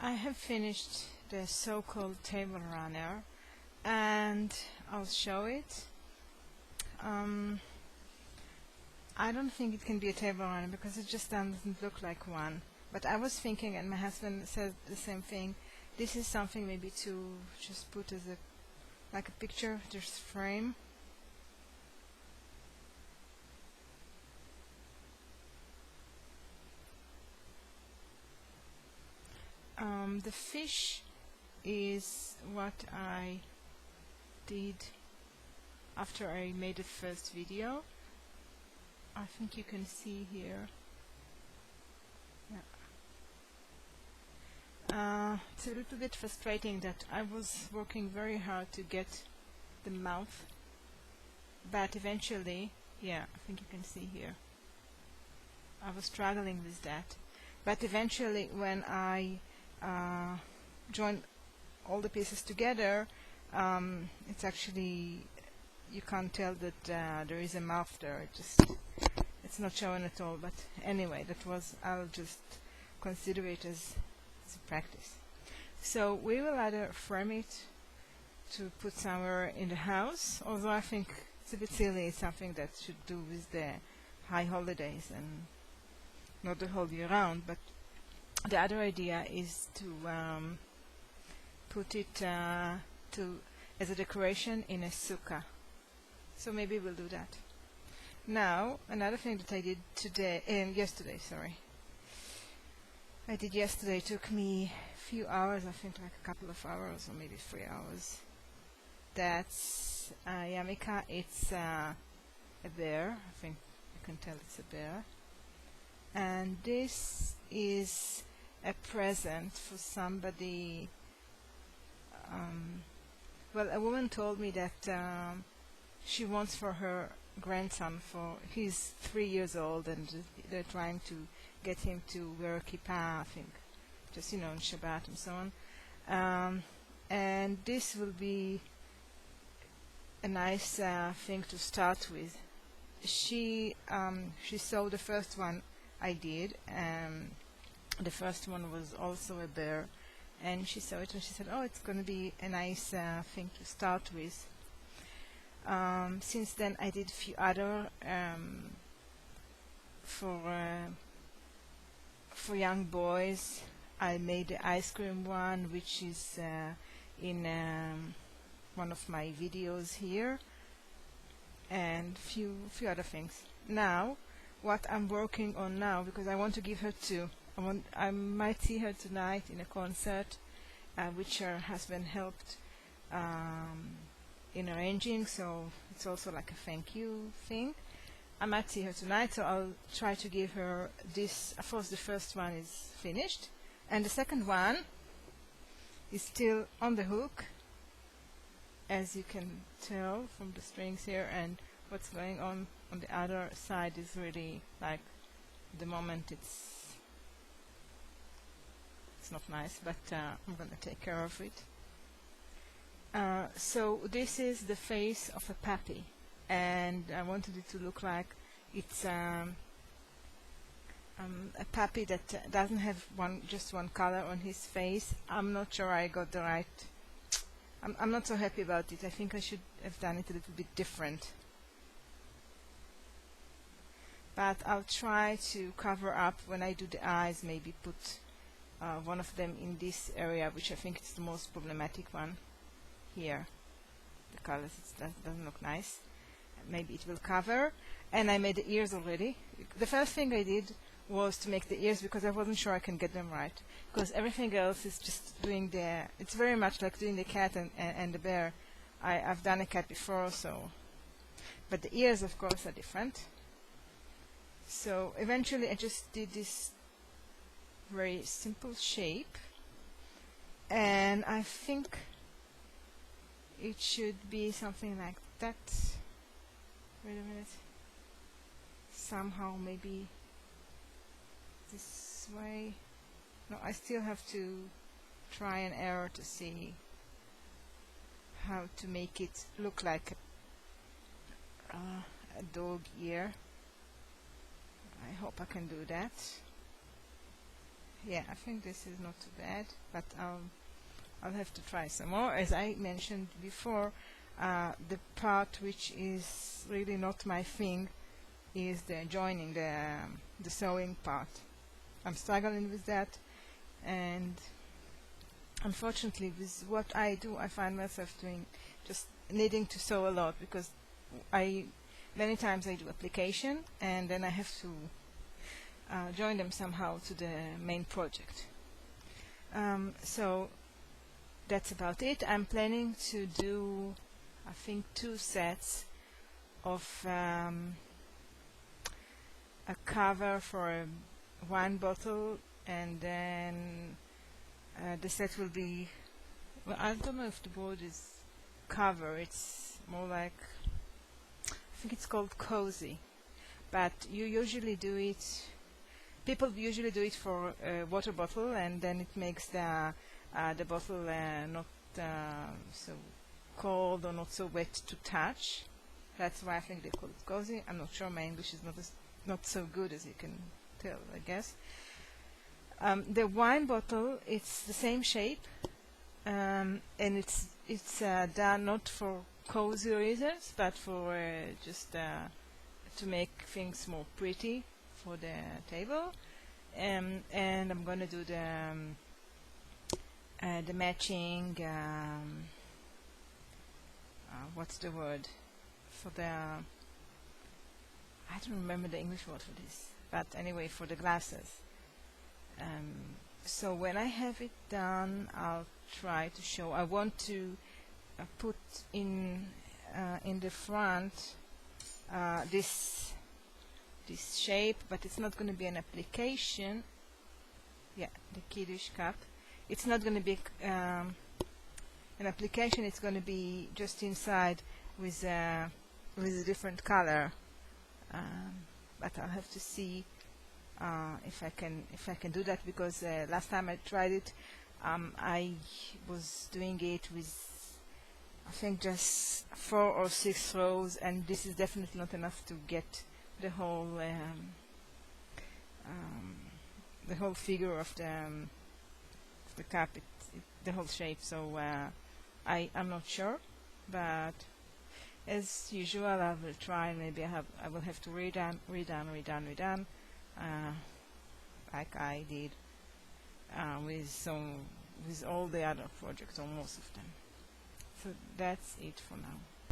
I have finished the so-called table runner, and I'll show it. I don't think it can be a table runner because it just doesn't look like one. But I was thinking, and my husband said the same thing, this is something maybe to just put as like a picture, just frame. The fish is what I did after I made the first video. I think you can see here. Yeah. It's a little bit frustrating that I was working very hard to get the mouth, but eventually, yeah, I think you can see here, I was struggling with that. But eventually, when I joined all the pieces together, it's actually, you can't tell that there is a mouth there. It's not shown at all. But anyway, I'll just consider it as a practice. So we will either frame it to put somewhere in the house, although I think it's a bit silly. It's something that should do with the high holidays and not the whole year round. But the other idea is to put it as a decoration in a sukkah. So maybe we'll do that. Now, another thing that I did yesterday, sorry. I did yesterday, took me a few hours, I think like a couple of hours or maybe 3 hours. That's Yamika, it's a bear, I think you can tell it's a bear. And this is a present for somebody. Well, a woman told me that she wants for her grandson, he's 3 years old, and they're trying to get him to wear a kippah, I think, just on Shabbat and so on. And this will be a nice thing to start with. She saw the first one I did. The first one was also a bear, and she saw it and she said, "Oh, it's going to be a nice thing to start with." Since then, I did a few other for young boys. I made the ice cream one, which is in one of my videos here, and few other things. Now, what I'm working on now, because I want to give her two. I might see her tonight in a concert, which her husband helped in arranging, so it's also like a thank you thing. I might see her tonight, so I'll try to give her this. Of course, the first one is finished, and the second one is still on the hook, as you can tell from the strings here, and what's going on the other side is really like, the moment it's not nice, but I'm going to take care of it. So this is the face of a puppy, and I wanted it to look like it's a puppy that doesn't have just one color on his face. I'm not sure I got the right. I'm not so happy about it. I think I should have done it a little bit different. But I'll try to cover up when I do the eyes, maybe put one of them in this area, which I think is the most problematic one here. The colors, doesn't look nice. Maybe it will cover. And I made the ears already. The first thing I did was to make the ears, because I wasn't sure I can get them right, because everything else is just doing it's very much like doing the cat and the bear. I've done a cat before, so, but the ears of course are different. So eventually I just did this very simple shape, and I think it should be something like that. Wait a minute. Somehow maybe this way. No, I still have to try and error to see how to make it look like a dog ear. I hope I can do that. yeah, I think this is not too bad, but I'll have to try some more. As I mentioned before, the part which is really not my thing is the joining, the sewing part. I'm struggling with that, and unfortunately with what I do, I find myself doing just needing to sew a lot, because many times I do application and then I have to join them somehow to the main project. So that's about it. I'm planning to do, I think, 2 sets of a cover for a wine bottle, and then the set will be, well, I don't know if the word is cover, it's more like, I think it's called cozy, but you usually do it, people usually do it for a water bottle, and then it makes the bottle not so cold or not so wet to touch. That's why I think they call it cozy. I'm not sure, my English is not so good, as you can tell, I guess. The wine bottle, it's the same shape, and it's done not for cozy reasons, but for just to make things more pretty for the table. And I'm going to do the matching, what's the word for the, I don't remember the English word for this, but anyway, for the glasses. So when I have it done, I'll try to show. I want to put in the front this shape, but it's not going to be an application. Yeah, the Kiddush cup. It's not going to be an application. It's going to be just inside with a different color. But I'll have to see if I can do that, because last time I tried it, I was doing it with, I think, just 4 or 6 rows, and this is definitely not enough to get the whole figure of the cup, the whole shape. So I'm not sure, but as usual, I will try. Maybe I will have to redone, like I did with all the other projects, or most of them. So that's it for now.